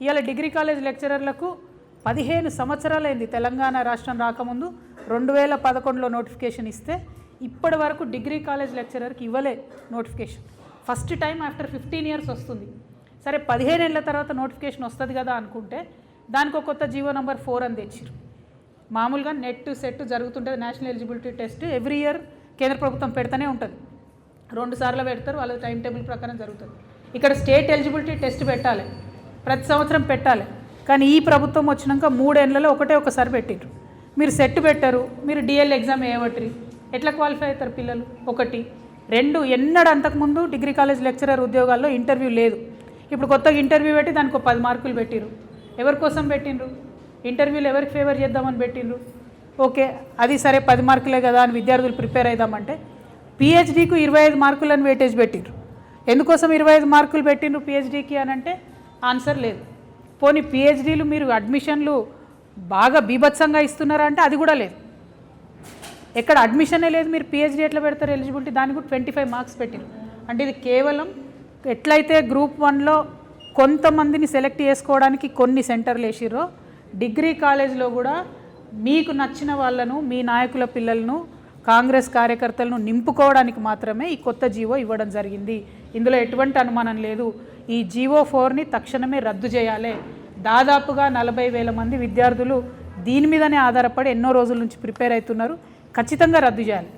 ఇవాళ degree college లెక్చరర్లకు 15 సంవత్సరాలైంది తెలంగాణ రాష్ట్రం రాకముందు 2011లో నోటిఫికేషన్ ఇస్తే ఇప్పటి వరకు డిగ్రీ కాలేజ్ లెక్చరర్కి ఇవ్వలే notification. First time after 15 years వస్తుంది. సరే 15 ఏళ్ల తర్వాత నోటిఫికేషన్ వస్తుంది కదా అనుకుంటే దానికి ఒక కొత్త జీవో నంబర్ 4 అని తెచ్చారు. మామూలుగా నెట్ సెట్ జరుగుతుంటుంది, national eligibility test every year కేంద్ర ప్రభుత్వం పెడతానే ఉంటుంది. 2 సార్లు పెడతారు, వాళ్ళ టైం టేబుల్ ప్రకారం జరుగుతుంది. ఇక్కడ స్టేట్ ఎలిజిబిలిటీ టెస్ట్ పెట్టాలి, ప్రతి సంవత్సరం పెట్టాలి. కానీ ఈ ప్రభుత్వం వచ్చినాక 3 ఏళ్లలో ఒకసారి పెట్టిండ్రు. మీరు సెట్ పెట్టారు, మీరు డిఎల్ ఎగ్జామ్ వేయబట్టి ఎట్లా క్వాలిఫై అవుతారు పిల్లలు? 1 2 ఎన్నడూ అంతకుముందు డిగ్రీ కాలేజ్ లెక్చరర్ ఉద్యోగాల్లో ఇంటర్వ్యూ లేదు. ఇప్పుడు కొత్తగా ఇంటర్వ్యూ పెట్టి దానికి 10 మార్కులు పెట్టిండ్రు. ఎవరి కోసం పెట్టిండ్రు? ఇంటర్వ్యూలు ఎవరికి ఫేవర్ చేద్దామని పెట్టిండ్రు. ఓకే, అది సరే 10 మార్కులే కదా అని విద్యార్థులు ప్రిపేర్ అవుదామంటే పిహెచ్డీకు 25 మార్కులను వెయిటేజ్ పెట్టిండ్రు. ఎందుకోసం 25 మార్కులు పెట్టిండ్రు పిహెచ్డీకి అని అంటే ఆన్సర్ లేదు. పోనీ పిహెచ్డీలు మీరు అడ్మిషన్లు బాగా బీభత్సంగా ఇస్తున్నారా అంటే అది కూడా లేదు. ఎక్కడ అడ్మిషనే లేదు, మీరు పిహెచ్డీ ఎట్లా పెడతారు ఎలిజిబిలిటీ? దానికి కూడా 25 మార్క్స్ పెట్టిండ్రు. అంటే ఇది కేవలం ఎట్లయితే గ్రూప్ 1లో కొంతమందిని సెలెక్ట్ చేసుకోవడానికి కొన్ని సెంటర్లు వేసిర్రో డిగ్రీ కాలేజ్లో కూడా మీకు నచ్చిన వాళ్ళను, మీ నాయకుల పిల్లలను, కాంగ్రెస్ కార్యకర్తలను నింపుకోవడానికి మాత్రమే ఈ కొత్త జీవో ఇవ్వడం జరిగింది. ఇందులో ఎటువంటి అనుమానం లేదు. ఈ జీవో 4ని తక్షణమే రద్దు చేయాలి. దాదాపుగా 40,000 మంది విద్యార్థులు దీని మీదనే ఆధారపడి ఎన్నో రోజుల నుంచి ప్రిపేర్ అవుతున్నారు. ఖచ్చితంగా రద్దు చేయాలి.